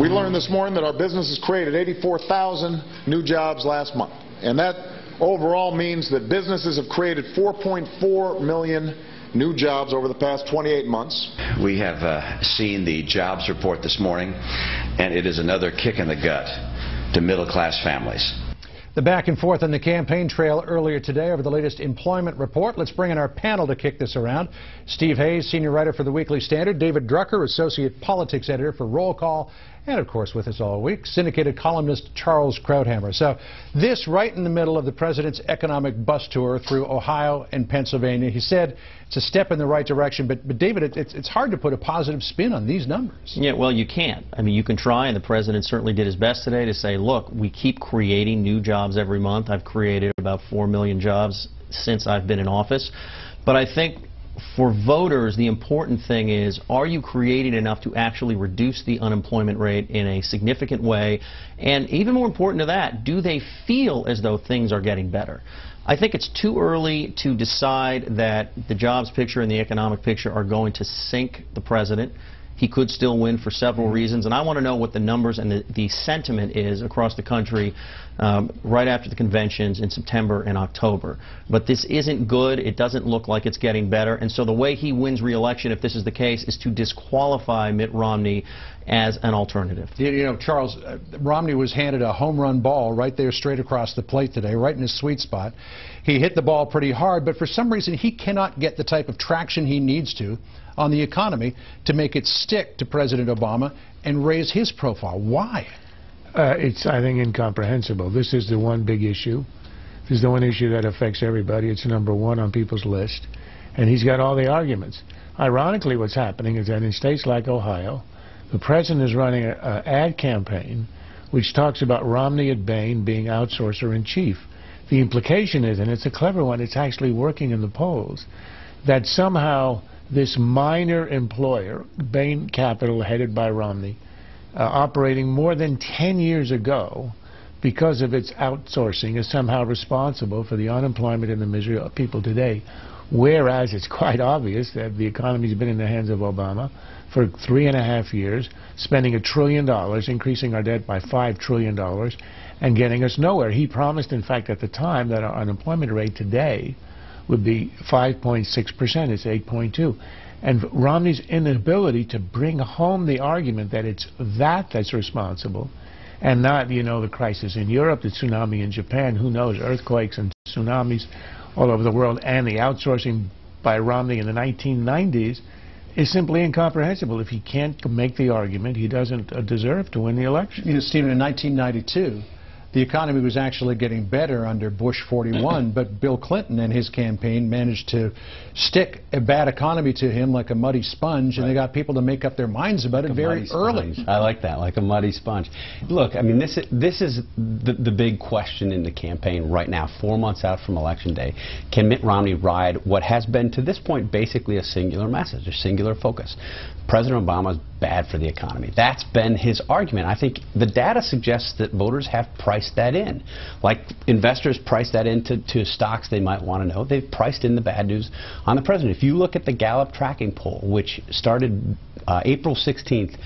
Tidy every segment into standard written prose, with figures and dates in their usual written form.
We learned this morning that our businesses created 84,000 new jobs last month, and that overall means that businesses have created 4.4 million new jobs over the past 28 months. We have seen the jobs report this morning, and it is another kick in the gut to middle-class families. The back and forth on the campaign trail earlier today over the latest employment report. Let's bring in our panel to kick this around. Steve Hayes, senior writer for the Weekly Standard. David Drucker, associate politics editor for Roll Call. And, of course, with us all week, syndicated columnist Charles Krauthammer. So this right in the middle of the president's economic bus tour through Ohio and Pennsylvania. He said it's a step in the right direction. But David, it's hard to put a positive spin on these numbers. Yeah, well, you can't. I mean, you can try, and the president certainly did his best today to say, look, we keep creating new jobs every month. I've created about 4 million jobs since I've been in office. But I think for voters, the important thing is, are you creating enough to actually reduce the unemployment rate in a significant way? And even more important to that, do they feel as though things are getting better? I think it's too early to decide that the jobs picture and the economic picture are going to sink the president. He could still win for several reasons, and I want to know what the numbers and the sentiment is across the country right after the conventions in September and October. But this isn't good. It doesn't look like it's getting better, and so the way he wins re-election, if this is the case, is to disqualify Mitt Romney as an alternative. You know, Charles, Romney was handed a home run ball right there straight across the plate today, right in his sweet spot. He hit the ball pretty hard, but for some reason he cannot get the type of traction he needs to on the economy to make it stick to President Obama and raise his profile. Why? It's, I think, incomprehensible. This is the one big issue. This is the one issue that affects everybody. It's number one on people's list. And he's got all the arguments. Ironically, what's happening is that in states like Ohio, the president is running an ad campaign which talks about Romney at Bain being outsourcer-in-chief. The implication is, and it's a clever one, it's actually working in the polls, that somehow this minor employer, Bain Capital, headed by Romney, operating more than 10 years ago because of its outsourcing, is somehow responsible for the unemployment and the misery of people today. Whereas it's quite obvious that the economy's been in the hands of Obama for 3.5 years, spending $1 trillion, increasing our debt by $5 trillion, and getting us nowhere. He promised, in fact, at the time that our unemployment rate today would be 5.6%. It's 8.2. And Romney's inability to bring home the argument that it's that's responsible, and not, you know, the crisis in Europe, the tsunami in Japan, who knows, earthquakes and tsunamis all over the world, and the outsourcing by Romney in the 1990s, is simply incomprehensible. If he can't make the argument, he doesn't deserve to win the election. You know, Stephen, in 1992, the economy was actually getting better under Bush 41, but Bill Clinton and his campaign managed to stick a bad economy to him like a muddy sponge, and they got people to make up their minds about it very early. I like that, like a muddy sponge. Look, I mean, this is the big question in the campaign right now, 4 months out from Election Day. Can Mitt Romney ride what has been, to this point, basically a singular message, a singular focus? President Obama's bad for the economy. That's been his argument. I think the data suggests that voters have priced that in. Like investors price that into stocks they might want to know. They've priced in the bad news on the president. If you look at the Gallup tracking poll, which started April 16th,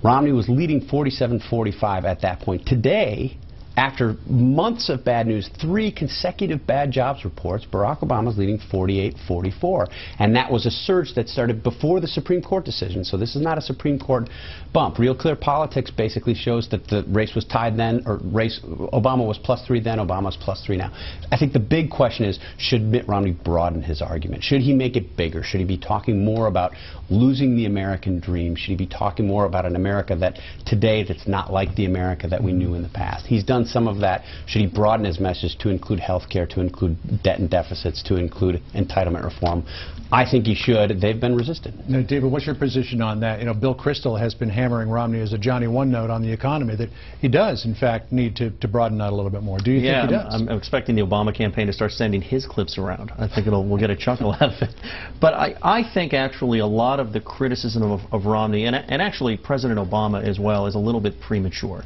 Romney was leading 47-45 at that point. Today, after months of bad news, 3 consecutive bad jobs reports, Barack Obama's leading 48-44. And that was a surge that started before the Supreme Court decision. So this is not a Supreme Court bump. Real Clear Politics basically shows that the race was tied then, or Obama was +3 then, Obama's +3 now. I think the big question is, should Mitt Romney broaden his argument? Should he make it bigger? Should he be talking more about losing the American dream? Should he be talking more about an America that today that's not like the America that we knew in the past? He's done some of that. Should he broaden his message to include health care, to include debt and deficits, to include entitlement reform? I think he should. They've been resistant. Now, David, what's your position on that? You know, Bill Kristol has been hammering Romney as a Johnny One Note on the economy, that he does, in fact, need to broaden out a little bit more. Do you think he does? I'm expecting the Obama campaign to start sending his clips around. I think we'll get a chuckle out of it. But I think actually a lot of the criticism of Romney, and actually President Obama as well, is a little bit premature.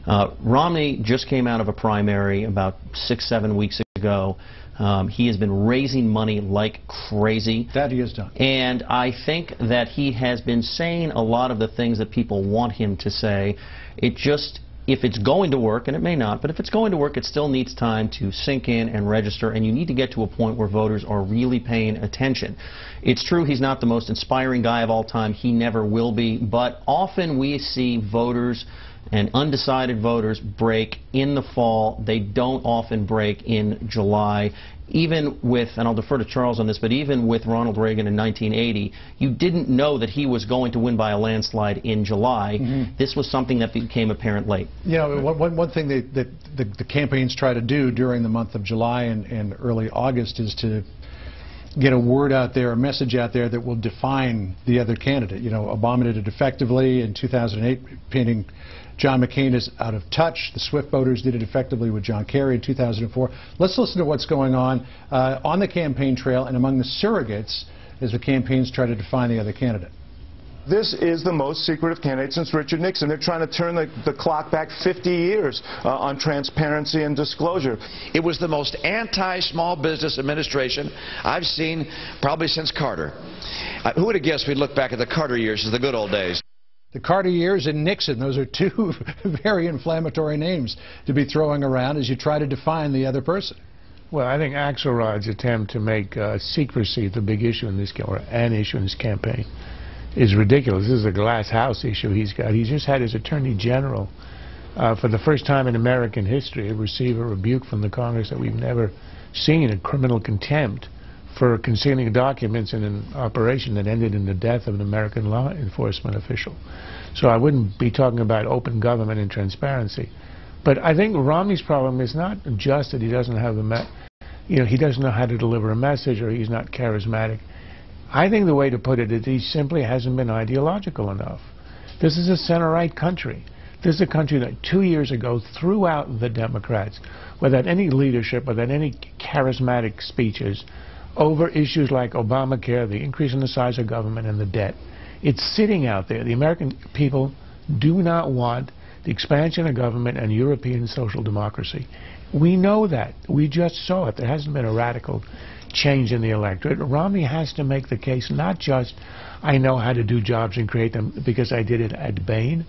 Romney just came out of a primary about 6-7 weeks ago. ago. He has been raising money like crazy. That he has done. And I think that he has been saying a lot of the things that people want him to say. It just, if it's going to work, and it may not, but if it's going to work, it still needs time to sink in and register, and you need to get to a point where voters are really paying attention. It's true he's not the most inspiring guy of all time. He never will be, but often we see voters and undecided voters break in the fall. They don't often break in July. Even with, and I'll defer to Charles on this, but even with Ronald Reagan in 1980, you didn't know that he was going to win by a landslide in July. This was something that became apparent late. You know, one thing that the campaigns try to do during the month of July and early August is to get a word out there, a message out there that will define the other candidate. You know, Obama did it effectively in 2008, painting John McCain is out of touch. The Swift voters did it effectively with John Kerry in 2004. Let's listen to what's going on the campaign trail and among the surrogates as the campaigns try to define the other candidate. This is the most secretive candidate since Richard Nixon. They're trying to turn the clock back 50 years on transparency and disclosure. It was the most anti-small business administration I've seen probably since Carter. Who would have guessed we'd look back at the Carter years as the good old days? The Carter years and Nixon, those are two very inflammatory names to be throwing around as you try to define the other person. Well, I think Axelrod's attempt to make secrecy the big issue in this, or an issue in this campaign, is ridiculous. This is a glass house issue he's got. He's just had his Attorney General, for the first time in American history, receive a rebuke from the Congress that we've never seen, a criminal contempt for concealing documents in an operation that ended in the death of an American law enforcement official. So I wouldn't be talking about open government and transparency. But I think Romney's problem is not just that he doesn't have he doesn't know how to deliver a message, or he's not charismatic. I think the way to put it is he simply hasn't been ideological enough. This is a center-right country. This is a country that 2 years ago threw out the Democrats without any leadership, without any charismatic speeches, over issues like Obamacare, the increase in the size of government, and the debt. It's sitting out there. The American people do not want the expansion of government and European social democracy. We know that. We just saw it. There hasn't been a radical change in the electorate. Romney has to make the case not just, I know how to do jobs and create them because I did it at Bain.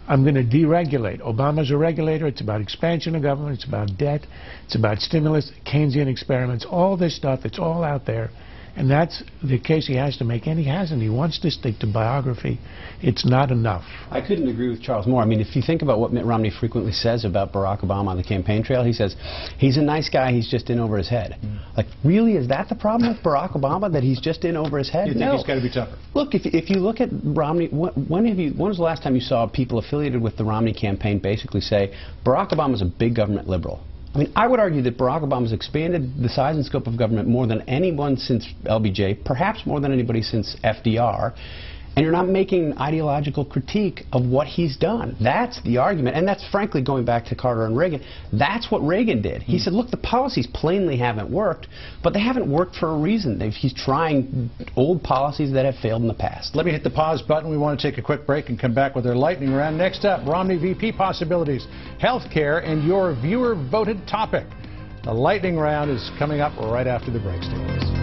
I'm going to deregulate. Obama's a regulator. It's about expansion of government. It's about debt. It's about stimulus, Keynesian experiments, all this stuff. It's all out there. And that's the case he has to make, and he hasn't. He wants to stick to biography. It's not enough. I couldn't agree with Charles more. I mean, if you think about what Mitt Romney frequently says about Barack Obama on the campaign trail, he says, he's a nice guy, he's just in over his head. Like, really, is that the problem with Barack Obama, that he's just in over his head? You think he's got to be tougher? Look, if you look at Romney, when was the last time you saw people affiliated with the Romney campaign basically say, Barack Obama's a big government liberal? I mean, I would argue that Barack Obama's expanded the size and scope of government more than anyone since LBJ, perhaps more than anybody since FDR, and you're not making an ideological critique of what he's done. That's the argument, and that's frankly going back to Carter and Reagan. That's what Reagan did. He said, look, the policies plainly haven't worked, but they haven't worked for a reason. He's trying old policies that have failed in the past. Let me hit the pause button. We want to take a quick break and come back with our lightning round. Next up, Romney VP possibilities, healthcare, and your viewer-voted topic. The lightning round is coming up right after the break. Stay with us.